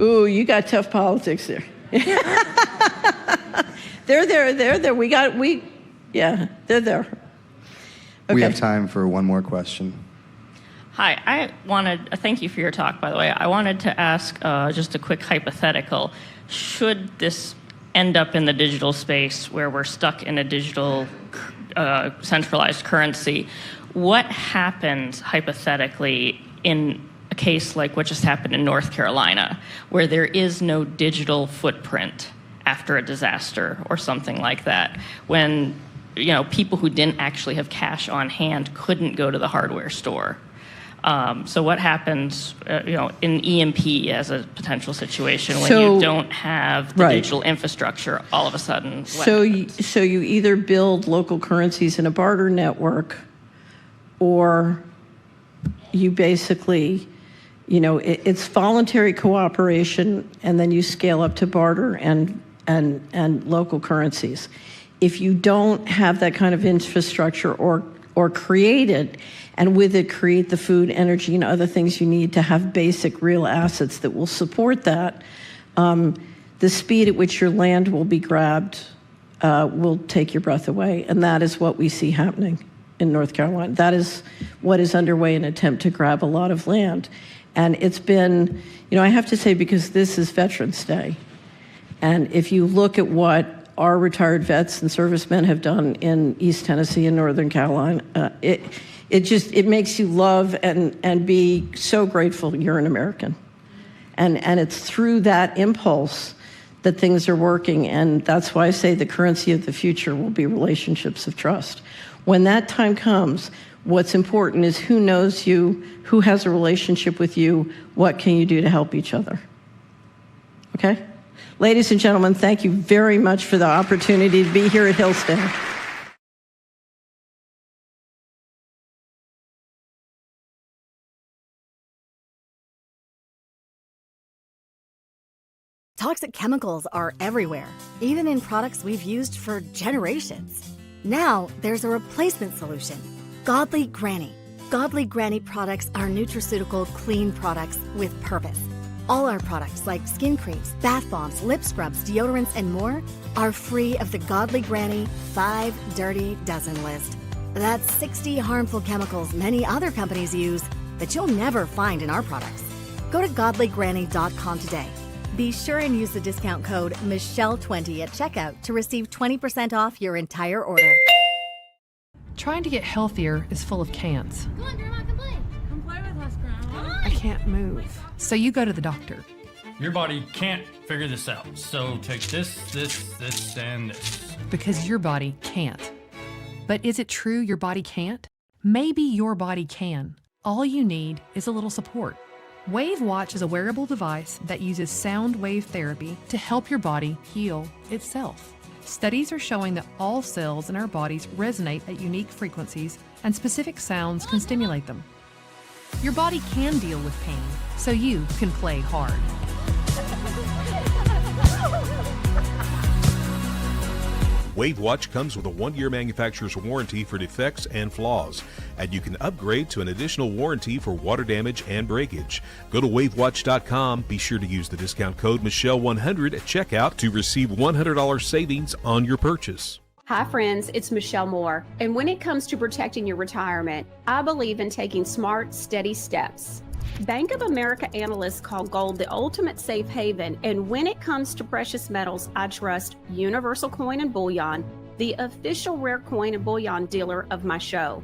Ooh, you got tough politics there. They're there. They're there. Okay. We have time for one more question. Hi, thank you for your talk, by the way. I wanted to ask just a quick hypothetical. Should this end up in the digital space where we're stuck in a digital centralized currency, what happens hypothetically in a case like what just happened in North Carolina, where there is no digital footprint after a disaster or something like that, when people who didn't actually have cash on hand couldn't go to the hardware store? So what happens, in EMP as a potential situation when you don't have the digital infrastructure all of a sudden? So you either build local currencies in a barter network, or you basically, it's voluntary cooperation, and then you scale up to barter and local currencies. If you don't have that kind of infrastructure or create it, and with it create the food, energy, and other things you need to have basic real assets that will support that, the speed at which your land will be grabbed will take your breath away. And that is what we see happening in North Carolina. That is what is underway, an attempt to grab a lot of land. And it's been, I have to say, because this is Veterans Day, and if you look at what our retired vets and servicemen have done in East Tennessee and Northern Carolina, it makes you love and be so grateful you're an American. And it's through that impulse that things are working, and that's why I say the currency of the future will be relationships of trust. When that time comes, what's important is who knows you, who has a relationship with you, what can you do to help each other? Okay? Ladies and gentlemen, thank you very much for the opportunity to be here at Hillsdale. Toxic chemicals are everywhere, even in products we've used for generations. Now, there's a replacement solution, Godly Granny. Godly Granny products are nutraceutical, clean products with purpose. All our products, like skin creams, bath bombs, lip scrubs, deodorants, and more, are free of the Godly Granny 5 Dirty Dozen list. That's 60 harmful chemicals many other companies use that you'll never find in our products. Go to godlygranny.com today. Be sure and use the discount code Michelle20 at checkout to receive 20% off your entire order. Trying to get healthier is full of can'ts. Come on, Grandma, come play. Come play with us, Grandma. I can't move. So you go to the doctor. Your body can't figure this out. So take this, and this. Because your body can't. But is it true your body can't? Maybe your body can. All you need is a little support. Wave Watch is a wearable device that uses sound wave therapy to help your body heal itself. Studies are showing that all cells in our bodies resonate at unique frequencies, and specific sounds can stimulate them. Your body can deal with pain, so you can play hard. WaveWatch comes with a 1-year manufacturer's warranty for defects and flaws, and you can upgrade to an additional warranty for water damage and breakage. Go to wavewatch.com. Be sure to use the discount code Michelle100 at checkout to receive $100 savings on your purchase. Hi friends, it's Michelle Moore, and when it comes to protecting your retirement, I believe in taking smart, steady steps. Bank of America analysts call gold the ultimate safe haven, and when it comes to precious metals, I trust Universal Coin and Bullion, the official rare coin and bullion dealer of my show.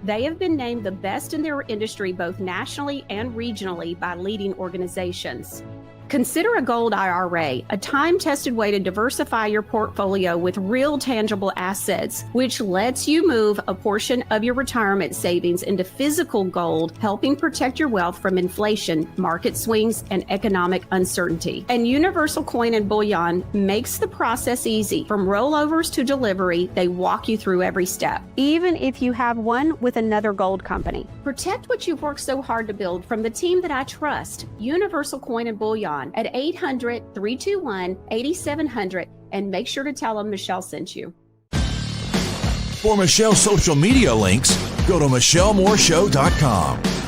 They have been named the best in their industry both nationally and regionally by leading organizations. Consider a gold IRA, a time-tested way to diversify your portfolio with real tangible assets, which lets you move a portion of your retirement savings into physical gold, helping protect your wealth from inflation, market swings, and economic uncertainty. And Universal Coin and Bullion makes the process easy. From rollovers to delivery, they walk you through every step, even if you have one with another gold company. Protect what you've worked so hard to build from the team that I trust, Universal Coin and Bullion, at 800-321-8700, and make sure to tell them Michelle sent you. For Michelle's social media links, go to MichelleMooreShow.com.